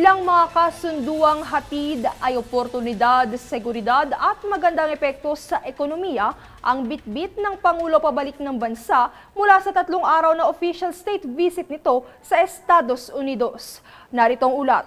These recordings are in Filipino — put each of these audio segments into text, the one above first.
Ilang mga kasunduang hatid ay oportunidad, seguridad at magandang epekto sa ekonomiya ang bitbit ng Pangulo pabalik ng bansa mula sa 3 araw na official state visit nito sa Estados Unidos. Narito ang ulat.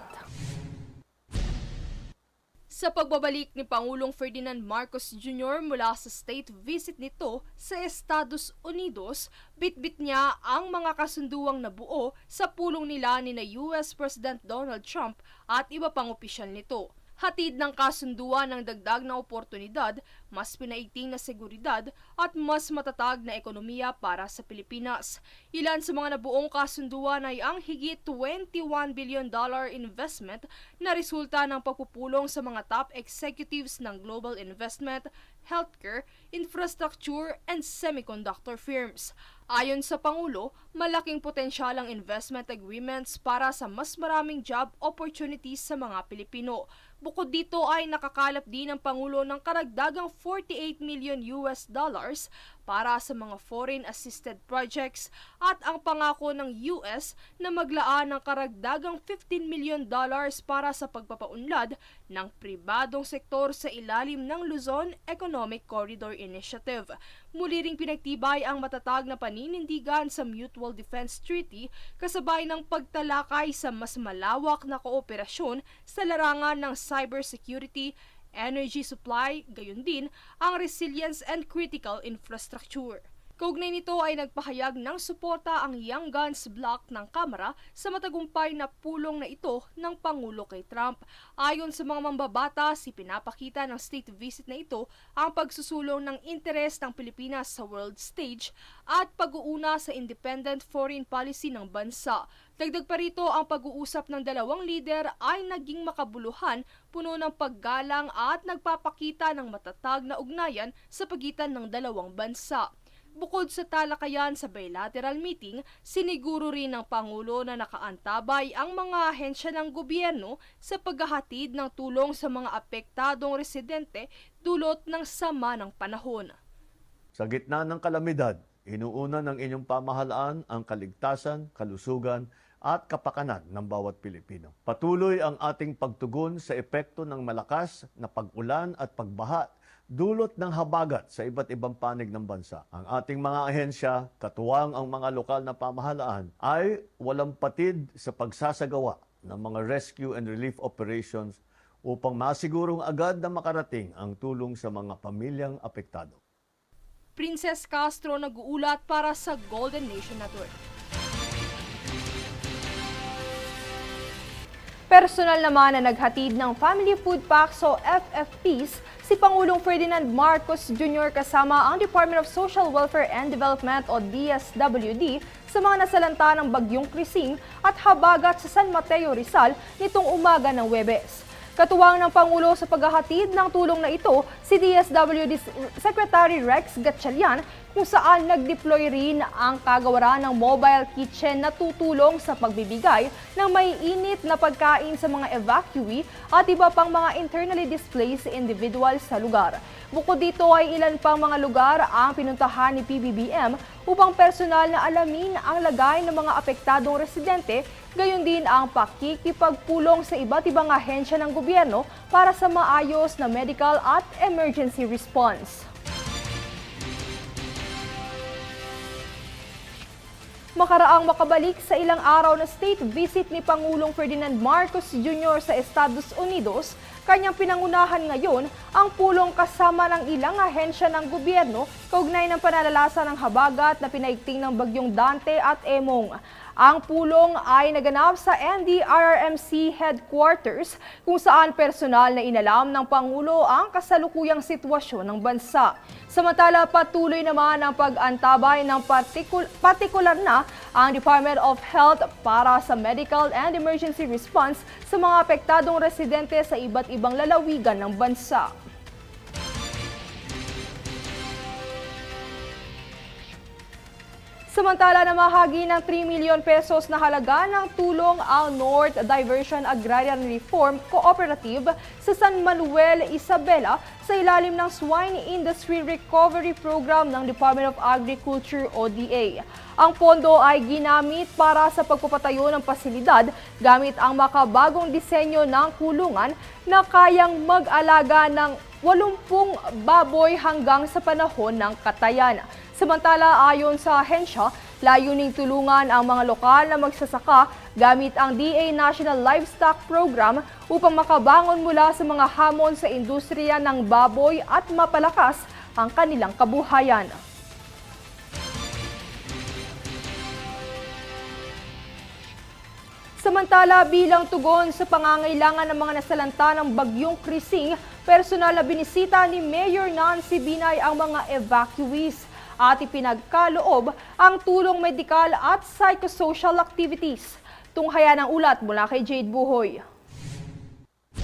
Sa pagbabalik ni Pangulong Ferdinand Marcos Jr. mula sa state visit nito sa Estados Unidos, bitbit niya ang mga kasunduang nabuo sa pulong nila ni US President Donald Trump at iba pang opisyal nito. Hatid ng kasunduan ng dagdag na oportunidad, mas pinaigting na seguridad at mas matatag na ekonomiya para sa Pilipinas. Ilan sa mga nabuong kasunduan ay ang higit $21 billion investment na resulta ng pagpupulong sa mga top executives ng global investment, healthcare, infrastructure, and semiconductor firms. Ayon sa Pangulo, malaking potensyal ang investment agreements para sa mas maraming job opportunities sa mga Pilipino. Bukod dito ay nakakalap din ang Pangulo ng karagdagang $48 million para sa mga foreign assisted projects at ang pangako ng US na maglaan ng karagdagang $15 million para sa pagpapaunlad ng pribadong sektor sa ilalim ng Luzon Economic Corridor Initiative. Muli ring pinagtibay ang matatag na paninindigan sa Mutual Defense Treaty kasabay ng pagtalakay sa mas malawak na kooperasyon sa larangan ng cybersecurity, energy supply, gayon din ang resilience and critical infrastructure. Kaugnay nito ay nagpahayag ng suporta ang Young Guns Bloc ng Kamara sa matagumpay na pulong na ito ng Pangulo kay Trump. Ayon sa mga mambabatas, ipinapakita ng state visit na ito ang pagsusulong ng interes ng Pilipinas sa world stage at pag-uuna sa independent foreign policy ng bansa. Dagdag pa rito, ang pag-uusap ng dalawang lider ay naging makabuluhan, puno ng paggalang at nagpapakita ng matatag na ugnayan sa pagitan ng dalawang bansa. Bukod sa talakayan sa bilateral meeting, siniguro rin ng Pangulo na nakaantabay ang mga ahensya ng gobyerno sa paghahatid ng tulong sa mga apektadong residente dulot ng sama ng panahon. Sa gitna ng kalamidad, inuuna ng inyong pamahalaan ang kaligtasan, kalusugan at kapakanan ng bawat Pilipino. Patuloy ang ating pagtugon sa epekto ng malakas na pag-ulan at pagbaha dulot ng habagat sa iba't ibang panig ng bansa. Ang ating mga ahensya, katuwang ang mga lokal na pamahalaan, ay walang patid sa pagsasagawa ng mga rescue and relief operations upang masigurong agad na makarating ang tulong sa mga pamilyang apektado. Princess Castro nag-uulat para sa Golden Nation Network. Personal naman na naghatid ng Family Food Packs o FFPs si Pangulong Ferdinand Marcos Jr. kasama ang Department of Social Welfare and Development o DSWD sa mga nasalanta ng Bagyong Krising at habagat sa San Mateo, Rizal nitong umaga ng Huwebes. Katuwang ng Pangulo sa paghahatid ng tulong na ito si DSWD Secretary Rex Gatchalian kung saan nag-deploy rin ang kagawaran ng mobile kitchen na tutulong sa pagbibigay ng maiinit na pagkain sa mga evacuee at iba pang mga internally displaced individuals sa lugar. Bukod dito ay ilan pang mga lugar ang pinuntahan ni PBBM upang personal na alamin ang lagay ng mga apektadong residente, gayon din ang pakikipagpulong sa iba't ibang ahensya ng gobyerno para sa maayos na medical at emergency response. Makaraang makabalik sa ilang araw na state visit ni Pangulong Ferdinand Marcos Jr. sa Estados Unidos, kanyang pinangunahan ngayon ang pulong kasama ng ilang ahensya ng gobyerno kaugnay ng panalasa ng habagat na pinaigting ng bagyong Dante at Emong. Ang pulong ay naganap sa NDRRMC headquarters kung saan personal na inalam ng Pangulo ang kasalukuyang sitwasyon ng bansa. Samantala, patuloy naman ang pag-antabay ng partikular na ang Department of Health para sa medical and emergency response sa mga apektadong residente sa iba't ibang lalawigan ng bansa. Samantala, namahagi ng 3 milyon pesos na halaga ng tulong ang North Diversion Agrarian Reform Cooperative sa San Manuel, Isabela sa ilalim ng Swine Industry Recovery Program ng Department of Agriculture ODA. Ang pondo ay ginamit para sa pagpapatayo ng pasilidad gamit ang makabagong disenyo ng kulungan na kayang mag-alaga ng 80 baboy hanggang sa panahon ng katayan. Samantala, ayon sa ahensya, layuning tulungan ang mga lokal na magsasaka gamit ang DA National Livestock Program upang makabangon mula sa mga hamon sa industriya ng baboy at mapalakas ang kanilang kabuhayan. Samantala, bilang tugon sa pangangailangan ng mga nasalanta ng bagyong Krising, personal na binisita ni Mayor Nancy Binay ang mga evacuees at ipinagkaloob ang tulong medikal at psychosocial activities. Tunghayan ang ulat mula kay Jade Buhoy.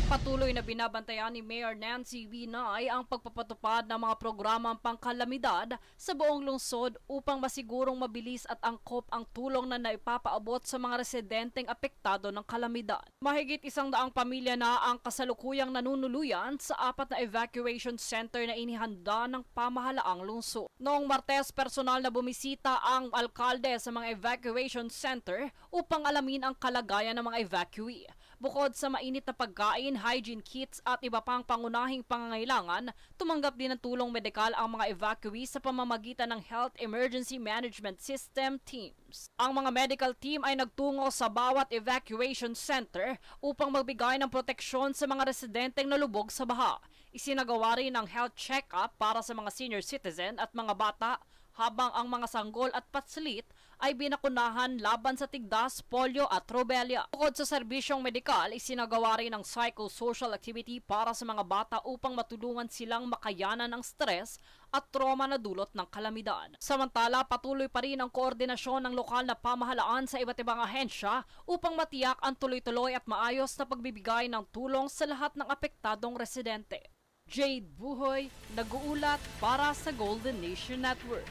Patuloy na binabantayan ni Mayor Nancy Binay ang pagpapatupad ng mga programang pangkalamidad sa buong lungsod upang masigurong mabilis at angkop ang tulong na naipapaabot sa mga residenteng apektado ng kalamidad. Mahigit 100 pamilya na ang kasalukuyang nanunuluyan sa 4 na evacuation center na inihanda ng pamahalaang lungsod. Noong Martes, personal na bumisita ang alkalde sa mga evacuation center upang alamin ang kalagayan ng mga evacuee. Bukod sa mainit na pagkain, hygiene kits at iba pang pangunahing pangangailangan, tumanggap din ng tulong medikal ang mga evacuees sa pamamagitan ng Health Emergency Management System teams. Ang mga medical team ay nagtungo sa bawat evacuation center upang magbigay ng proteksyon sa mga residenteng nalubog sa baha. Isinagawa rin ang health check-up para sa mga senior citizen at mga bata, habang ang mga sanggol at patslit ay binakunahan laban sa tigdas, polio at rubella. Bukod sa serbisyong medikal, isinagawa rin ang psychosocial activity para sa mga bata upang matulungan silang makayanan ng stress at trauma na dulot ng kalamidad. Samantala, patuloy pa rin ang koordinasyon ng lokal na pamahalaan sa iba't ibang ahensya upang matiyak ang tuloy-tuloy at maayos na pagbibigay ng tulong sa lahat ng apektadong residente. Jade Buhoy, nag-uulat para sa Golden Nation Network.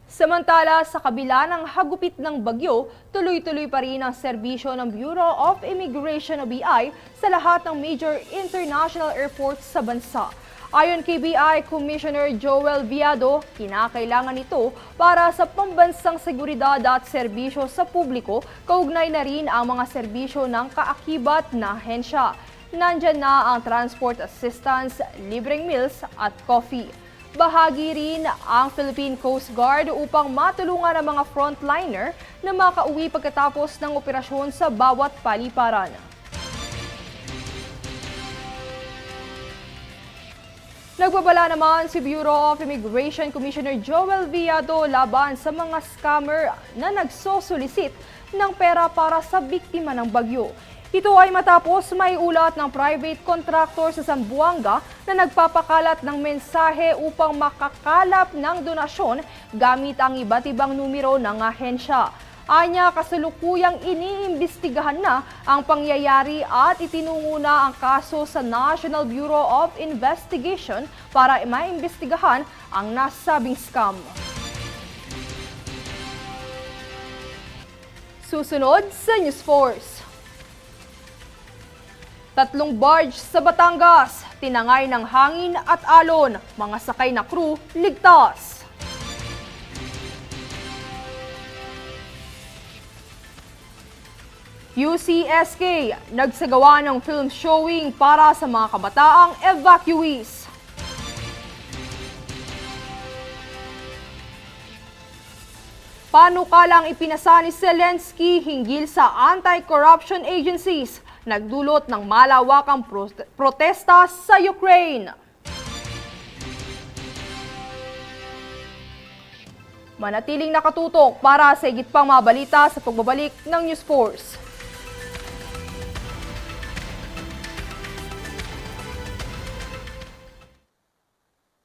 Samantala, sa kabila ng hagupit ng bagyo, tuloy-tuloy pa rin ang serbisyo ng Bureau of Immigration o BI sa lahat ng major international airports sa bansa. Ayon kay BI Commissioner Joel Viado, kinakailangan ito para sa pambansang seguridad at serbisyo sa publiko, kaugnay na rin ang mga serbisyo ng kaakibat na ahensya. Nandyan na ang transport assistance, libreng meals at coffee. Bahagi rin ang Philippine Coast Guard upang matulungan ang mga frontliner na makauwi pagkatapos ng operasyon sa bawat paliparan. Nagbabala naman si Bureau of Immigration Commissioner Joel Viado laban sa mga scammer na nagsosolicit ng pera para sa biktima ng bagyo. Ito ay matapos may ulat ng private contractor sa Zamboanga na nagpapakalat ng mensahe upang makakalap ng donasyon gamit ang iba't ibang numero ng ahensya. Anya, kasalukuyang iniimbestigahan na ang pangyayari at itinungo na ang kaso sa National Bureau of Investigation para maimbestigahan ang nasabing scam. Susunod sa News Force. 3 barge sa Batangas, tinangay ng hangin at alon, mga sakay na crew ligtas. UCSK, nagsagawa ng film showing para sa mga kabataang evacuees. Panukalang ipinasa ni Zelensky hinggil sa anti-corruption agencies, nagdulot ng malawakang protesta sa Ukraine. Manatiling nakatutok para sa higit pang mga balita sa pagbabalik ng News Force.